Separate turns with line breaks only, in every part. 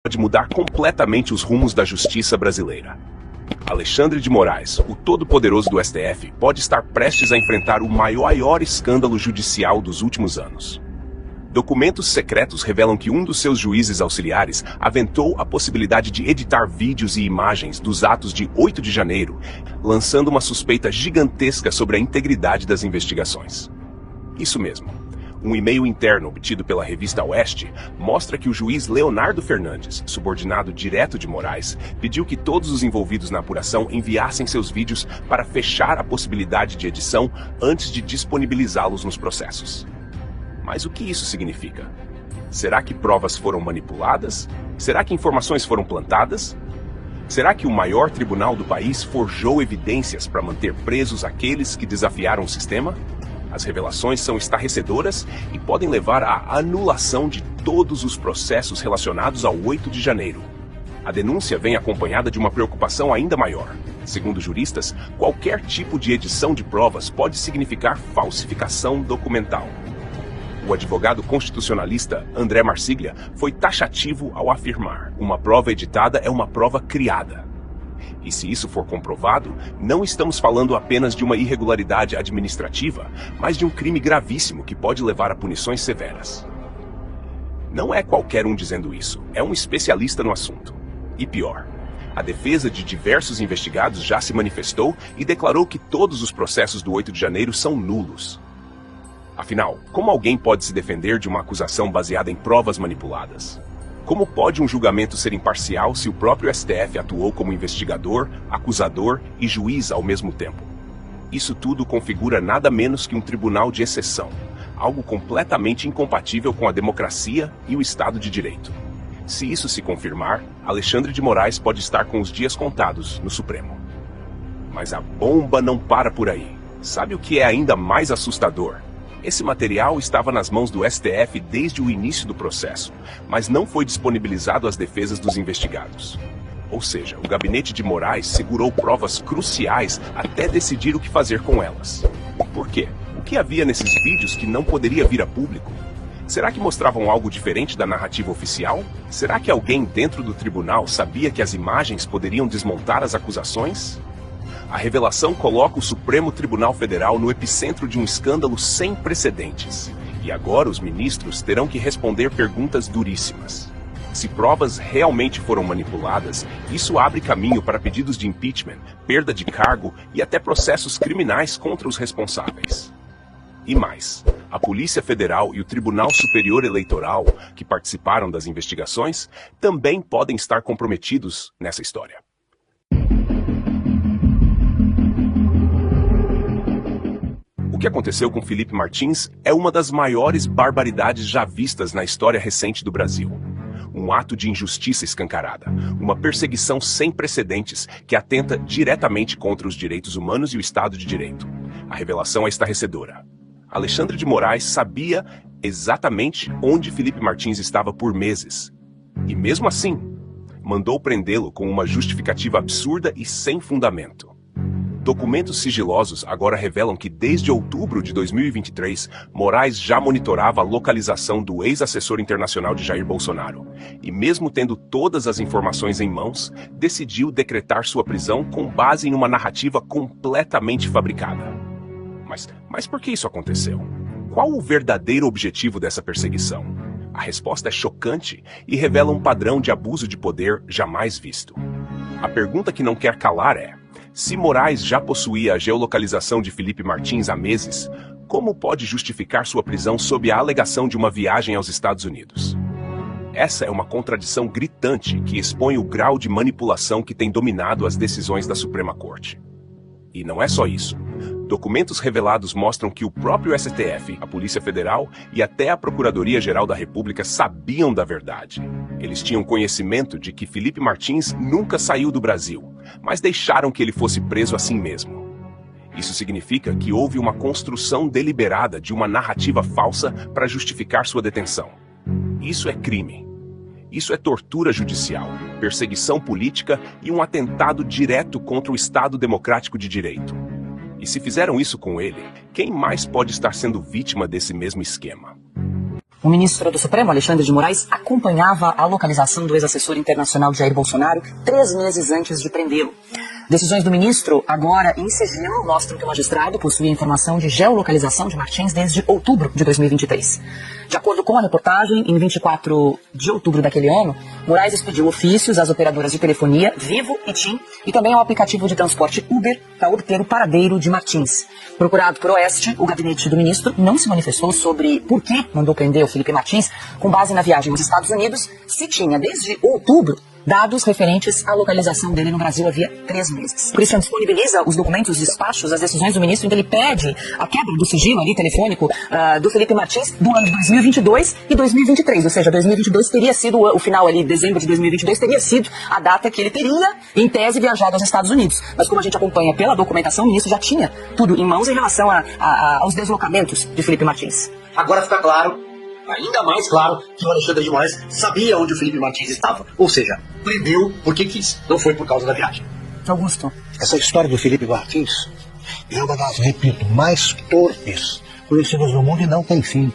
pode mudar completamente os rumos da justiça brasileira. Alexandre de Moraes, o todo-poderoso do STF, pode estar prestes a enfrentar o maior escândalo judicial dos últimos anos. Documentos secretos revelam que um dos seus juízes auxiliares aventou a possibilidade de editar vídeos e imagens dos atos de 8 de janeiro, lançando uma suspeita gigantesca sobre a integridade das investigações. Isso mesmo. Um e-mail interno obtido pela revista Oeste mostra que o juiz Leonardo Fernandes, subordinado direto de Moraes, pediu que todos os envolvidos na apuração enviassem seus vídeos para fechar a possibilidade de edição antes de disponibilizá-los nos processos. Mas o que isso significa? Será que provas foram manipuladas? Será que informações foram plantadas? Será que o maior tribunal do país forjou evidências para manter presos aqueles que desafiaram o sistema? As revelações são estarrecedoras e podem levar à anulação de todos os processos relacionados ao 8 de janeiro. A denúncia vem acompanhada de uma preocupação ainda maior. Segundo juristas, qualquer tipo de edição de provas pode significar falsificação documental. O advogado constitucionalista André Marsiglia foi taxativo ao afirmar: uma prova editada é uma prova criada. E se isso for comprovado, não estamos falando apenas de uma irregularidade administrativa, mas de um crime gravíssimo que pode levar a punições severas. Não é qualquer um dizendo isso, é um especialista no assunto. E pior, a defesa de diversos investigados já se manifestou e declarou que todos os processos do 8 de janeiro são nulos. Afinal, como alguém pode se defender de uma acusação baseada em provas manipuladas? Como pode um julgamento ser imparcial se o próprio STF atuou como investigador, acusador e juiz ao mesmo tempo? Isso tudo configura nada menos que um tribunal de exceção, algo completamente incompatível com a democracia e o Estado de Direito. Se isso se confirmar, Alexandre de Moraes pode estar com os dias contados no Supremo. Mas a bomba não para por aí. Sabe o que é ainda mais assustador? Esse material estava nas mãos do STF desde o início do processo, mas não foi disponibilizado às defesas dos investigados. Ou seja, o gabinete de Moraes segurou provas cruciais até decidir o que fazer com elas. Por quê? O que havia nesses vídeos que não poderia vir a público? Será que mostravam algo diferente da narrativa oficial? Será que alguém dentro do tribunal sabia que as imagens poderiam desmontar as acusações? A revelação coloca o Supremo Tribunal Federal no epicentro de um escândalo sem precedentes. E agora os ministros terão que responder perguntas duríssimas. Se provas realmente foram manipuladas, isso abre caminho para pedidos de impeachment, perda de cargo e até processos criminais contra os responsáveis. E mais, a Polícia Federal e o Tribunal Superior Eleitoral, que participaram das investigações, também podem estar comprometidos nessa história. O que aconteceu com Felipe Martins é uma das maiores barbaridades já vistas na história recente do Brasil. Um ato de injustiça escancarada, uma perseguição sem precedentes que atenta diretamente contra os direitos humanos e o Estado de Direito. A revelação é estarrecedora. Alexandre de Moraes sabia exatamente onde Felipe Martins estava por meses. E mesmo assim, mandou prendê-lo com uma justificativa absurda e sem fundamento. Documentos sigilosos agora revelam que desde outubro de 2023, Moraes já monitorava a localização do ex-assessor internacional de Jair Bolsonaro. E mesmo tendo todas as informações em mãos, decidiu decretar sua prisão com base em uma narrativa completamente fabricada. Mas por que isso aconteceu? Qual o verdadeiro objetivo dessa perseguição? A resposta é chocante e revela um padrão de abuso de poder jamais visto. A pergunta que não quer calar é: se Moraes já possuía a geolocalização de Felipe Martins há meses, como pode justificar sua prisão sob a alegação de uma viagem aos Estados Unidos? Essa é uma contradição gritante que expõe o grau de manipulação que tem dominado as decisões da Suprema Corte. E não é só isso. Documentos revelados mostram que o próprio STF, a Polícia Federal e até a Procuradoria-Geral da República sabiam da verdade. Eles tinham conhecimento de que Felipe Martins nunca saiu do Brasil, mas deixaram que ele fosse preso assim mesmo. Isso significa que houve uma construção deliberada de uma narrativa falsa para justificar sua detenção. Isso é crime. Isso é tortura judicial, perseguição política e um atentado direto contra o Estado Democrático de Direito. E se fizeram isso com ele, quem mais pode estar sendo vítima desse mesmo esquema?
O ministro do Supremo, Alexandre de Moraes, acompanhava a localização do ex-assessor internacional Jair Bolsonaro 3 meses antes de prendê-lo. Decisões do ministro, agora em sigilo, mostram que o magistrado possuía informação de geolocalização de Martins desde outubro de 2023. De acordo com a reportagem, em 24 de outubro daquele ano, Moraes expediu ofícios às operadoras de telefonia Vivo e TIM e também ao aplicativo de transporte Uber para obter o paradeiro de Martins. Procurado por Oeste, o gabinete do ministro não se manifestou sobre por que mandou prender o Felipe Martins com base na viagem aos Estados Unidos, se tinha desde outubro dados referentes à localização dele no Brasil havia 3 meses. O Christian disponibiliza os documentos, os despachos, as decisões do ministro, em que ele pede a quebra do sigilo ali telefônico do Felipe Martins do ano de 2022 e 2023, ou seja, 2022 teria sido o final ali, dezembro de 2022 teria sido a data que ele teria, em tese, viajado aos Estados Unidos. Mas como a gente acompanha pela documentação, o ministro já tinha tudo em mãos em relação aos deslocamentos de Felipe Martins.
Agora fica claro, ainda mais claro, que o Alexandre de Moraes sabia onde o Felipe Martins estava. Ou seja, prendeu porque quis, não foi por causa da viagem.
Augusto.
Essa história do Felipe Martins é uma das, repito, mais torpes conhecidas no mundo e não tem fim.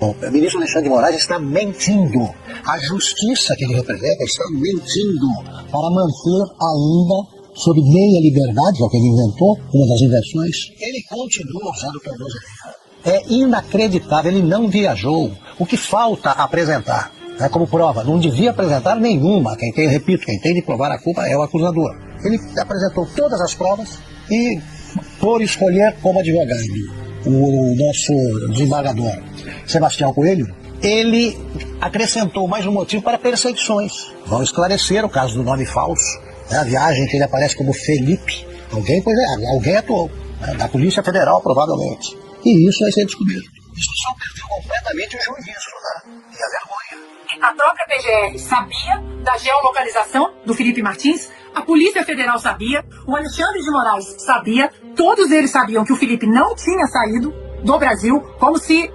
Bom, o ministro Alexandre de Moraes está mentindo. A justiça que ele representa está mentindo para manter ainda, sob meia liberdade, que é o que ele inventou, uma das invenções, ele continua usando tornozeleira. É inacreditável, ele não viajou. O que falta apresentar, como prova, não devia apresentar nenhuma. Quem tem de provar a culpa é o acusador. Ele apresentou todas as provas e, por escolher como advogado o nosso desembargador Sebastião Coelho, ele acrescentou mais um motivo para perseguições. Vão esclarecer o caso do nome falso, a viagem que ele aparece como Felipe. Alguém atuou, da Polícia Federal provavelmente. E isso vai ser descoberto. Isso só perdeu completamente o juízo, e a vergonha.
A própria PGR sabia da geolocalização do Felipe Martins, a Polícia Federal sabia, o Alexandre de Moraes sabia, todos eles sabiam que o Felipe não tinha saído do Brasil, como se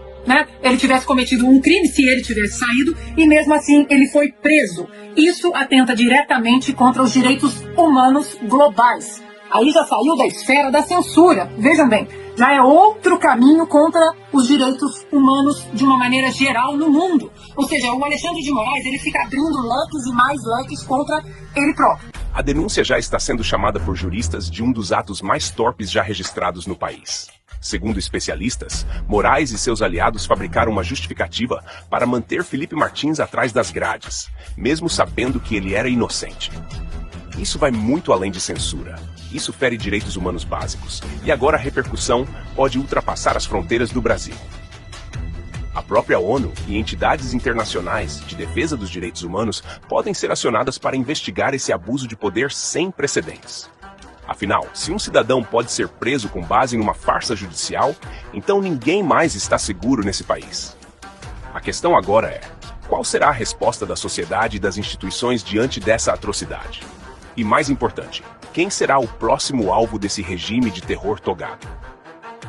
ele tivesse cometido um crime, se ele tivesse saído, e mesmo assim ele foi preso. Isso atenta diretamente contra os direitos humanos globais. Aí já saiu da esfera da censura, vejam bem, já é outro caminho contra os direitos humanos de uma maneira geral no mundo. Ou seja, o Alexandre de Moraes, ele fica abrindo leques e mais leques contra ele próprio.
A denúncia já está sendo chamada por juristas de um dos atos mais torpes já registrados no país. Segundo especialistas, Moraes e seus aliados fabricaram uma justificativa para manter Felipe Martins atrás das grades, mesmo sabendo que ele era inocente. Isso vai muito além de censura. Isso fere direitos humanos básicos, e agora a repercussão pode ultrapassar as fronteiras do Brasil. A própria ONU e entidades internacionais de defesa dos direitos humanos podem ser acionadas para investigar esse abuso de poder sem precedentes. Afinal, se um cidadão pode ser preso com base em uma farsa judicial, então ninguém mais está seguro nesse país. A questão agora é: qual será a resposta da sociedade e das instituições diante dessa atrocidade? E mais importante, quem será o próximo alvo desse regime de terror togado?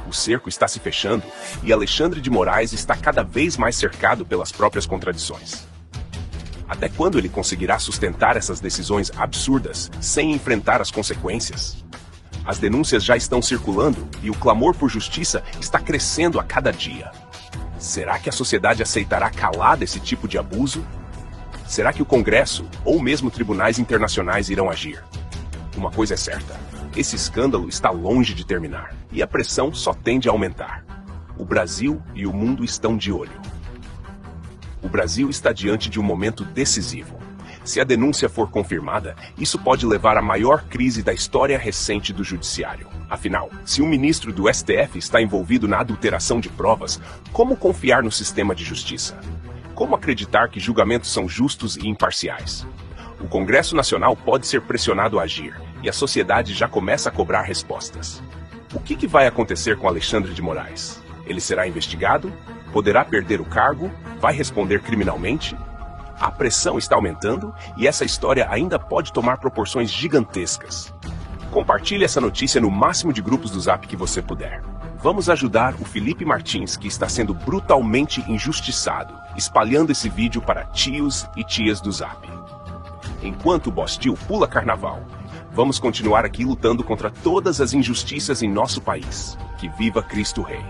O cerco está se fechando e Alexandre de Moraes está cada vez mais cercado pelas próprias contradições. Até quando ele conseguirá sustentar essas decisões absurdas sem enfrentar as consequências? As denúncias já estão circulando e o clamor por justiça está crescendo a cada dia. Será que a sociedade aceitará calada esse tipo de abuso? Será que o Congresso ou mesmo tribunais internacionais irão agir? Uma coisa é certa, esse escândalo está longe de terminar e a pressão só tende a aumentar. O Brasil e o mundo estão de olho. O Brasil está diante de um momento decisivo. Se a denúncia for confirmada, isso pode levar à maior crise da história recente do judiciário. Afinal, se um ministro do STF está envolvido na adulteração de provas, como confiar no sistema de justiça? Como acreditar que julgamentos são justos e imparciais? O Congresso Nacional pode ser pressionado a agir, e a sociedade já começa a cobrar respostas. O que vai acontecer com Alexandre de Moraes? Ele será investigado? Poderá perder o cargo? Vai responder criminalmente? A pressão está aumentando e essa história ainda pode tomar proporções gigantescas. Compartilhe essa notícia no máximo de grupos do Zap que você puder. Vamos ajudar o Felipe Martins, que está sendo brutalmente injustiçado, espalhando esse vídeo para tios e tias do Zap. Enquanto o Boss Tio pula carnaval, vamos continuar aqui lutando contra todas as injustiças em nosso país. Que viva Cristo Rei!